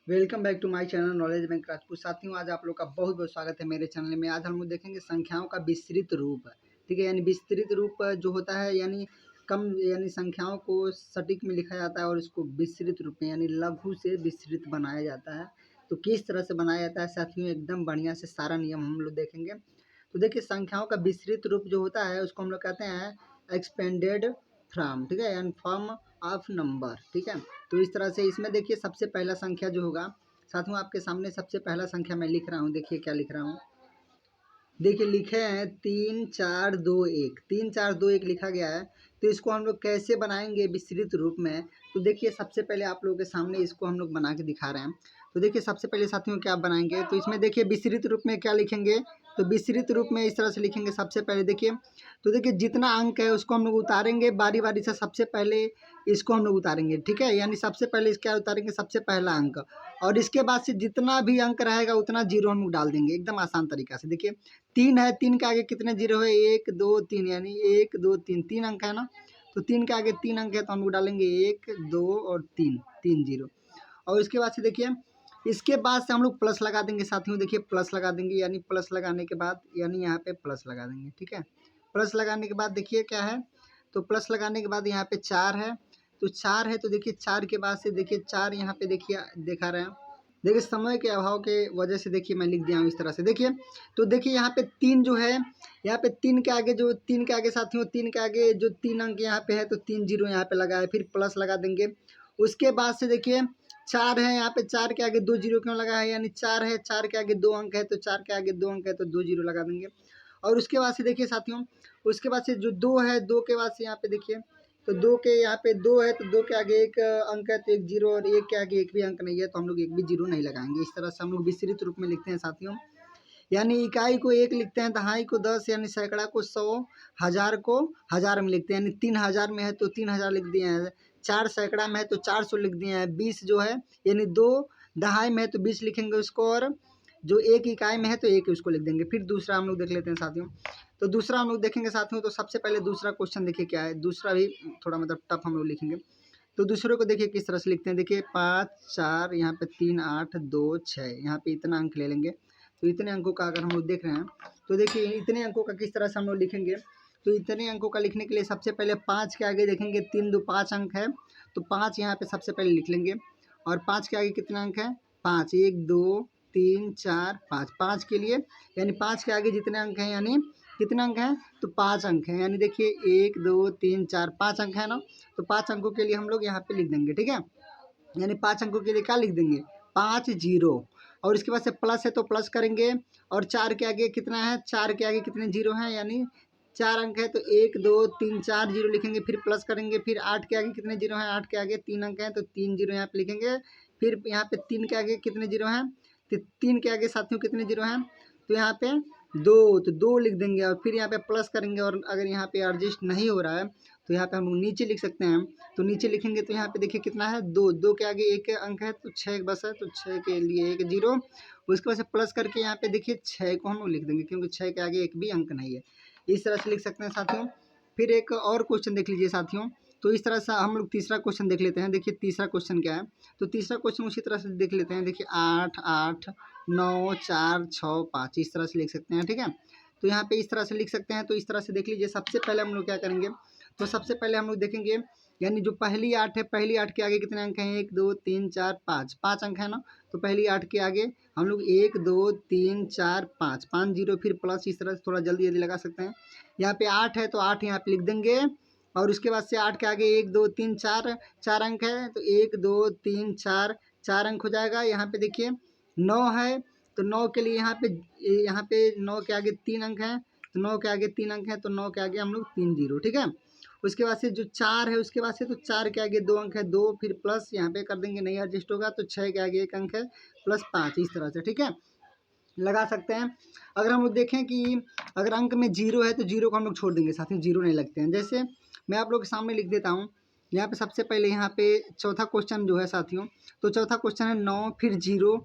Welcome back to my channel knowledge bank Rajput. साथियों, आज आप लोग का बहुत बहुत स्वागत है मेरे चैनल में। आज हम लोग देखेंगे संख्याओं का विस्तृत रूप। ठीक है, यानी विस्तृत रूप जो होता है यानी यानी संख्याओं को सटीक में लिखा जाता है और इसको विस्तृत रूप में यानी लघु से विस्तृत बनाया जाता है। तो किस तरह से बनाया जाता है साथियों, एकदम बढ़िया से सारा नियम हम लोग देखेंगे। तो देखिए, संख्याओं का विस्तृत रूप जो होता है उसको हम लोग कहते हैं एक्सपेंडेड फ्रॉम। ठीक है, यानी फॉर्म ऑफ नंबर। ठीक है, तो इस तरह से इसमें देखिए सबसे पहला संख्या जो होगा साथियों, आपके सामने सबसे पहला संख्या मैं लिख रहा हूँ। देखिए क्या लिख रहा हूँ, देखिए लिखे हैं 3 4 2 1। 3 4 2 1 लिखा गया है। तो इसको हम लोग कैसे बनाएंगे विस्तृत रूप में, तो देखिए सबसे पहले आप लोगों के सामने इसको हम लोग बना के दिखा रहे हैं। तो देखिए सबसे पहले साथियों क्या बनाएंगे, तो इसमें देखिए विस्तृत रूप में क्या लिखेंगे, तो विस्तृत रूप में इस तरह से लिखेंगे। सबसे पहले देखिए, तो देखिए जितना अंक है उसको हम लोग उतारेंगे बारी बारी से। सबसे पहले इसको हम लोग उतारेंगे। ठीक है, यानी सबसे पहले क्या उतारेंगे, सबसे पहला अंक, और इसके बाद से जितना भी अंक रहेगा उतना जीरो हम लोग डाल देंगे, एकदम आसान तरीका से। देखिए 3 है, 3 के आगे कितने जीरो है, 1 2 3, यानी 1 2 3, 3 अंक है ना। तो 3 के आगे 3 अंक है तो हम लोग डालेंगे 1 2 और 3, 3 जीरो। और इसके बाद से देखिए, इसके बाद से हम लोग प्लस लगा देंगे साथियों। देखिए प्लस लगा देंगे, यानी प्लस लगाने के बाद यानी यहाँ पे प्लस लगा देंगे। ठीक है, प्लस लगाने के बाद देखिए क्या है, तो प्लस लगाने के बाद यहाँ पे 4 है। तो 4 है तो देखिए 4 के बाद से देखिए 4 यहाँ पे देखिए दिखा रहे हैं। देखिए समय के अभाव के वजह से देखिए मैं लिख दिया हूँ इस तरह से। देखिए तो देखिए यहाँ पे 3 जो है, यहाँ पे 3 के आगे जो 3 के आगे साथियों 3 के आगे जो 3 अंक यहाँ पे है तो 3 जीरो यहाँ पे लगा है, फिर प्लस लगा देंगे। उसके बाद से देखिए 4 है, यहाँ पे 4 के आगे 2 जीरो क्यों लगा है, यानी 4 है, 4 के आगे 2 अंक है तो 4 के आगे 2 अंक है तो 2 जीरो लगा देंगे। और उसके बाद से देखिए साथियों, उसके बाद से जो 2 है, 2 के बाद से यहाँ पे देखिए, तो 2 के यहाँ पे 2 है तो 2 के आगे एक अंक है तो 1 जीरो, और 1 के आगे एक भी अंक नहीं है तो हम लोग एक भी जीरो नहीं लगाएंगे। इस तरह से हम लोग विस्तृत रूप में लिखते हैं साथियों। यानी इकाई को 1 लिखते हैं, दहाई को 10, यानी सैकड़ा को 100, हज़ार को हज़ार में लिखते हैं। यानी 3000 में है तो 3000 लिख दिए हैं, 4 सैकड़ा में है तो 400 लिख दिए हैं, 20 जो है यानी 2 दहाई में है तो 20 लिखेंगे उसको, और जो 1 इकाई में है तो 1 उसको लिख देंगे। फिर दूसरा हम लोग देख लेते हैं साथियों। तो दूसरा हम लोग देखेंगे साथियों, तो सबसे पहले दूसरा क्वेश्चन देखिए क्या है। दूसरा भी थोड़ा मतलब टफ हम लोग लिखेंगे। तो दूसरे को देखिए किस तरह से लिखते हैं। देखिए 5 4, यहाँ पे 3 8 2 6, यहाँ पे इतना अंक ले लेंगे। तो इतने अंकों का अगर हम लोग देख रहे हैं तो देखिए इतने अंकों का किस तरह से हम लोग लिखेंगे। तो इतने अंकों का लिखने के लिए सबसे पहले 5 के आगे देखेंगे, 3 2 5 अंक है तो 5 यहाँ पे सबसे पहले लिख लेंगे। और 5 के आगे कितना अंक है, 5, 1 2 3 4 5, 5 के लिए यानी 5 के आगे जितने अंक हैं यानी कितने अंक हैं, तो 5 अंक हैं। यानी देखिए 1 2 3 4 5 अंक है ना, तो 5 अंकों के लिए हम लोग यहाँ पे लिख देंगे। ठीक है, यानी 5 अंकों के लिए क्या लिख देंगे, 5 जीरो। और इसके बाद से प्लस है तो प्लस करेंगे, और 4 के आगे कितना है, 4 के आगे कितने जीरो हैं, यानी 4 अंक है तो 1 2 3 4 जीरो लिखेंगे, फिर प्लस करेंगे। फिर 8 के आगे कितने जीरो हैं, 8 के आगे 3 अंक हैं तो 3 जीरो यहाँ पे लिखेंगे। फिर यहाँ पे 3 के आगे कितने जीरो हैं, तो 3 के आगे साथियों कितने जीरो हैं, तो यहाँ पे 2, तो 2 लिख देंगे। और फिर यहाँ पे प्लस करेंगे, और अगर यहाँ पे एडजस्ट नहीं हो रहा है तो यहाँ पे हम लोग नीचे लिख सकते हैं। तो नीचे लिखेंगे तो यहाँ पे देखिए कितना है, 2, 2 के आगे एक अंक है तो 6 बस है तो 6 के लिए 1 जीरो। उसके बाद से प्लस करके यहाँ पे देखिए 6 को हम लोग लिख देंगे, क्योंकि 6 के आगे एक भी अंक नहीं है। इस तरह से लिख सकते हैं साथियों। फिर एक और क्वेश्चन देख लीजिए साथियों। तो इस तरह से हम लोग तीसरा क्वेश्चन देख लेते हैं। देखिए तीसरा क्वेश्चन क्या है, तो तीसरा क्वेश्चन उसी तरह से देख लेते हैं। देखिए 8 8 9 4 6 5, इस तरह से लिख सकते हैं। ठीक है, तो यहाँ पे इस तरह से लिख सकते हैं। तो इस तरह से देख लीजिए, सबसे पहले हम लोग क्या करेंगे, तो सबसे पहले हम लोग देखेंगे यानी जो पहली 8 है, पहली 8 के आगे कितने अंक हैं, 1 2 3 4 5, 5 अंक है ना। तो पहली 8 के आगे हम लोग 1 2 3 4 5, 5 जीरो, फिर प्लस। इस तरह से थोड़ा जल्दी जल्दी लगा सकते हैं। यहाँ पे 8 है तो 8 यहाँ पे लिख देंगे, और उसके बाद से 8 के आगे 1 2 3 4, 4 अंक है तो 1 2 3 4, 4 अंक हो जाएगा। यहाँ पे देखिए 9 है तो 9 के लिए यहाँ पे 9 के आगे 3 अंक हैं तो 9 के आगे 3 अंक हैं तो 9 के आगे हम लोग 3 जीरो। ठीक है, उसके बाद से जो 4 है, उसके बाद से तो 4 के आगे 2 अंक है 2, फिर प्लस यहाँ पे कर देंगे, नहीं एडजस्ट होगा तो 6 के आगे 1 अंक है प्लस 5, इस तरह से। ठीक है, लगा सकते हैं। अगर हम लोग देखें कि अगर अंक में जीरो है तो जीरो को हम लोग छोड़ देंगे साथियों, जीरो नहीं लगते हैं। जैसे मैं आप लोग के सामने लिख देता हूँ। यहाँ पे सबसे पहले यहाँ पे चौथा क्वेश्चन जो है साथियों, तो चौथा क्वेश्चन है 9 फिर जीरो,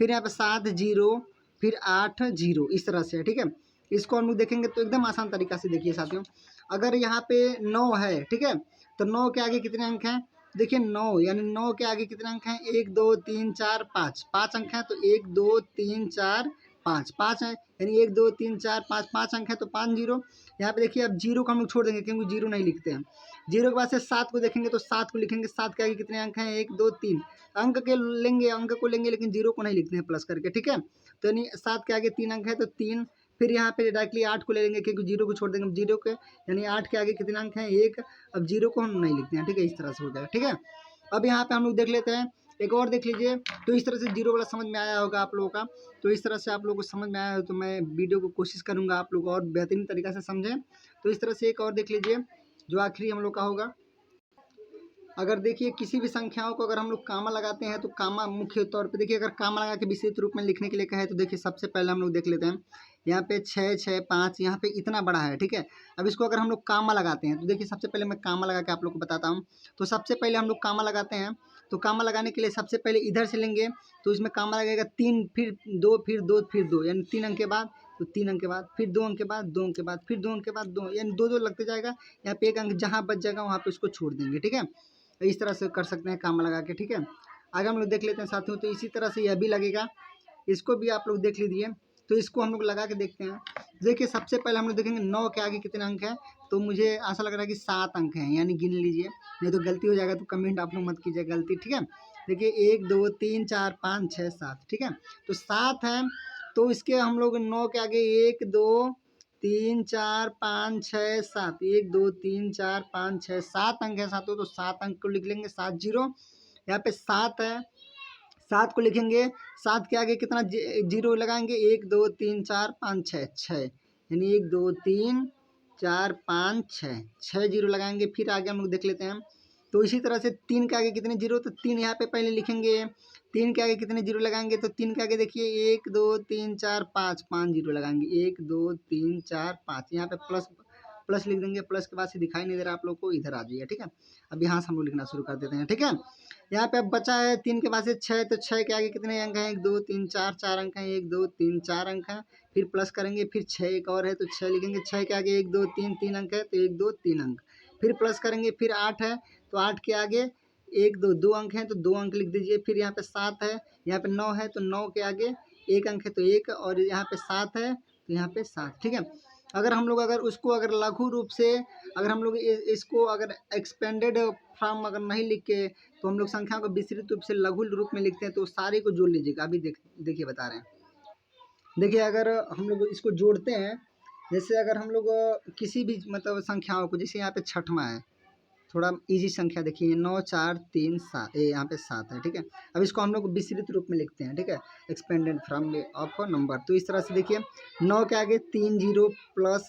फिर यहाँ पे 7 जीरो, फिर 8 जीरो, इस तरह से है। ठीक है, इसको हम लोग देखेंगे तो एकदम आसान तरीका से देखिए साथियों। अगर यहाँ पे 9 है, ठीक है, तो 9 के आगे कितने अंक हैं, देखिए 9 यानी 9 के आगे कितने अंक हैं, 1 2 3 4 5, 5 अंक हैं तो 1 2 3 4 5, 5 है यानी 1 2 3 4 5, 5 अंक है तो 5 जीरो। यहाँ पे देखिए अब जीरो को हम लोग छोड़ देंगे क्योंकि जीरो नहीं लिखते हैं। जीरो के बाद से 7 को देखेंगे तो 7 को लिखेंगे, 7 के आगे कितने अंक हैं, 1 2 3 अंक के लेंगे, अंक को लेंगे लेकिन जीरो को नहीं लिखते हैं प्लस करके, ठीक है। तो यानी 7 के आगे 3 अंक है तो 3, फिर यहाँ पे डायरेक्टली 8 को ले लेंगे क्योंकि जीरो को छोड़ देंगे, जीरो के यानी 8 के आगे कितने अंक हैं, 1। अब जीरो को हम नहीं लिखते हैं, ठीक है, इस तरह से हो जाएगा, ठीक है। अब यहाँ पे हम लोग देख लेते हैं एक और, देख लीजिए। तो इस तरह से जीरो वाला समझ में आया होगा आप लोगों का। तो इस तरह से आप लोगों को समझ में आया हो तो मैं वीडियो को कोशिश करूँगा आप लोग और बेहतरीन तरीक़ा से समझें। तो इस तरह से एक और देख लीजिए जो आखिरी हम लोग का होगा। अगर देखिए किसी भी संख्याओं को अगर हम लोग कामा लगाते हैं तो कामा मुख्य तौर पे देखिए, अगर कामा लगा के विस्तृत रूप में लिखने के लिए कहे तो देखिए सबसे पहले हम लोग देख लेते हैं यहाँ पे 6 6 5, यहाँ पे इतना बड़ा है, ठीक है। अब इसको अगर हम लोग कामा लगाते हैं तो देखिए सबसे पहले मैं कामा लगा के आप लोग को बताता हूँ। तो सबसे पहले हम लोग कामा लगाते हैं, तो कामा लगाने के लिए सबसे पहले इधर से लेंगे तो इसमें कामा लगेगा 3, फिर 2, फिर 2, फिर 2 यानी 3 अंक के बाद, तो 3 अंक के बाद फिर 2 अंक के बाद, 2 अंक के बाद फिर 2 अंक के बाद 2 यानी 2 2 लगते जाएगा। यहाँ पे एक अंक जहाँ बच जाएगा वहाँ पे उसको छोड़ देंगे, ठीक है। तो इस तरह से कर सकते हैं कामा लगा के, ठीक है। आगे हम लोग देख लेते हैं साथियों। तो इसी तरह से यह भी लगेगा, इसको भी आप लोग देख लीजिए। तो इसको हम लोग लगा के देखते हैं। देखिए सबसे पहले हम लोग देखेंगे 9 के आगे कितने अंक हैं, तो मुझे ऐसा लग रहा है कि 7 अंक हैं, यानी गिन लीजिए, नहीं तो गलती हो जाएगा तो कमेंट आप लोग मत कीजिए गलती, ठीक है। देखिए 1 2 3 4 5 6 7, ठीक है। तो 7 है तो इसके हम लोग 9 के आगे 1 2 3 4 5 6 7, 1 2 3 4 5 6 7 अंक है सातों, तो 7 अंक को लिख लेंगे, 7 जीरो। यहाँ पे 7 है, 7 को लिखेंगे, 7 के आगे कितना जीरो लगाएंगे, 1 2 3 4 5 6, 6 यानी 1 2 3 4 5 6, 6 जीरो लगाएंगे। फिर आगे हम लोग देख लेते हैं। तो इसी तरह से 3 के आगे कितने जीरो, तो 3 यहाँ पे पहले लिखेंगे। 3 के आगे कितने जीरो लगाएंगे, तो 3 के आगे देखिए 1 2 3 4 5, 5 जीरो लगाएंगे, 1 2 3 4 5, यहाँ पे प्लस प्लस लिख देंगे। प्लस के बाद से दिखाई नहीं दे रहा आप लोग को, इधर आ जाइए, ठीक है। अब यहाँ से हम लोग लिखना शुरू कर देते हैं, ठीक है। यहाँ पे अब बचा है 3 के बाद से 6, तो 6 के आगे कितने अंक हैं, 1 2 3 4, 4 अंक हैं, 1 2 3 4 अंक हैं। फिर प्लस करेंगे, फिर 6 एक और है तो 6 लिखेंगे, 6 के आगे 1 2 3 3 अंक है तो 1 2 3 अंक। फिर प्लस करेंगे, फिर 8 है तो 8 के आगे 1 2 2 अंक हैं तो 2 अंक लिख दीजिए। फिर यहाँ पे 7 है, यहाँ पे 9 है तो 9 के आगे 1 अंक है तो 1, और यहाँ पे 7 है तो यहाँ पे 7, ठीक है। अगर हम लोग अगर उसको अगर लघु रूप से अगर हम लोग इसको अगर एक्सपेंडेड फॉर्म अगर नहीं लिख के तो हम लोग संख्या को विस्तृत रूप से लघु रूप में लिखते हैं, तो सारे को जोड़ लीजिएगा। अभी देखिए बता रहे हैं। देखिए अगर हम लोग इसको जोड़ते हैं, जैसे अगर हम लोग किसी भी मतलब संख्याओं को, जैसे यहाँ पे छठवां है, थोड़ा इजी संख्या देखिए 9 4 3 7, यहाँ पे 7 है, ठीक है। अब इसको हम लोग विस्तृत रूप में लिखते हैं, ठीक है, एक्सपेंडेड फ्रॉम ऑफ नंबर। तो इस तरह से देखिए 9 के आगे 3 जीरो प्लस,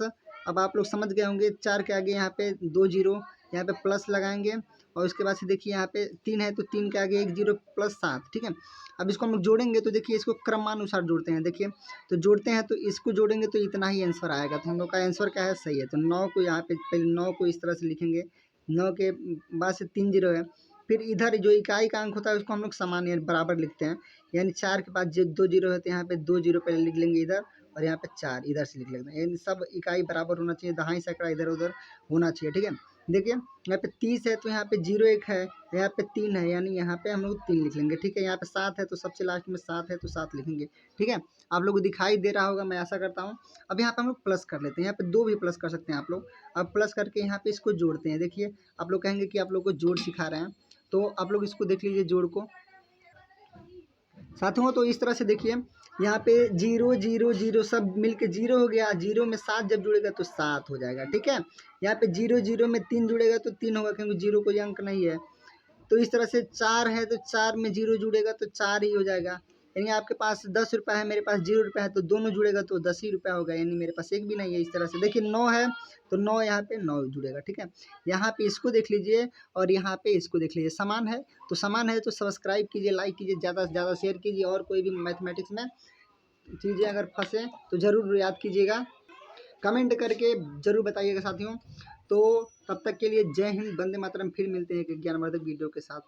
अब आप लोग समझ गए होंगे, 4 के आगे यहाँ पे 2 जीरो, यहाँ पे प्लस लगाएंगे, और उसके बाद से देखिए यहाँ पे 3 है तो 3 के आगे 1 जीरो प्लस 7, ठीक है। अब इसको हम लोग जोड़ेंगे तो देखिए इसको क्रमानुसार जोड़ते हैं, देखिए तो जोड़ते हैं तो इसको जोड़ेंगे तो इतना ही आंसर आएगा। तो हम लोग का आंसर क्या है, सही है। तो 9 को यहाँ पे पहले 9 को इस तरह से लिखेंगे, 9 के बाद से 3 जीरो है। फिर इधर जो इकाई का अंक होता है उसको हम लोग समान यानी बराबर लिखते हैं, यानी 4 के बाद जो 2 जीरो है तो यहाँ पे 2 जीरो पहले लिख लेंगे इधर, और यहाँ पे 4 इधर से लिख लेते हैं, यानी सब इकाई बराबर होना चाहिए, दहाई सैकड़ा इधर उधर होना चाहिए, ठीक है। देखिए यहाँ पे 30 है तो यहाँ पे 0 1 है, यहाँ पे 3 है यानी यहाँ पे हम लोग 3 लिख लेंगे, ठीक है। यहाँ पे 7 है तो सबसे लास्ट में 7 है तो 7 लिखेंगे, ठीक है। आप लोग को दिखाई दे रहा होगा, मैं आशा करता हूँ। अब यहाँ पे हम लोग प्लस कर लेते हैं, यहाँ पे 2 भी प्लस कर सकते हैं आप लोग। अब प्लस करके यहाँ पे इसको जोड़ते हैं। देखिए आप लोग कहेंगे कि आप लोग को जोड़ सिखा रहे हैं, तो आप लोग इसको देख लीजिए जोड़ को साथियों। तो इस तरह से देखिए यहाँ पे 0 0 0 सब मिलके 0 हो गया, 0 में 7 जब जुड़ेगा तो 7 हो जाएगा, ठीक है। यहाँ पे 0 0 में 3 जुड़ेगा तो 3 होगा, क्योंकि 0 कोई अंक नहीं है। तो इस तरह से 4 है तो 4 में 0 जुड़ेगा तो 4 ही हो जाएगा, यानी आपके पास 10 रुपये है, मेरे पास 0 रुपये है, तो दोनों जुड़ेगा तो 10 ही रुपया होगा, यानी मेरे पास एक भी नहीं है। इस तरह से देखिए 9 है तो 9 यहाँ पे 9 जुड़ेगा, ठीक है। यहाँ पे इसको देख लीजिए और यहाँ पे इसको देख लीजिए, समान है तो समान है, तो सब्सक्राइब कीजिए, लाइक कीजिए, ज़्यादा से ज़्यादा शेयर कीजिए, और कोई भी मैथमेटिक्स में चीज़ें अगर फंसे तो ज़रूर याद कीजिएगा, कमेंट करके ज़रूर बताइएगा साथियों। तो तब तक के लिए जय हिंद, वंदे मातरम। फिर मिलते हैं एक ज्ञानवर्धक वीडियो के साथ।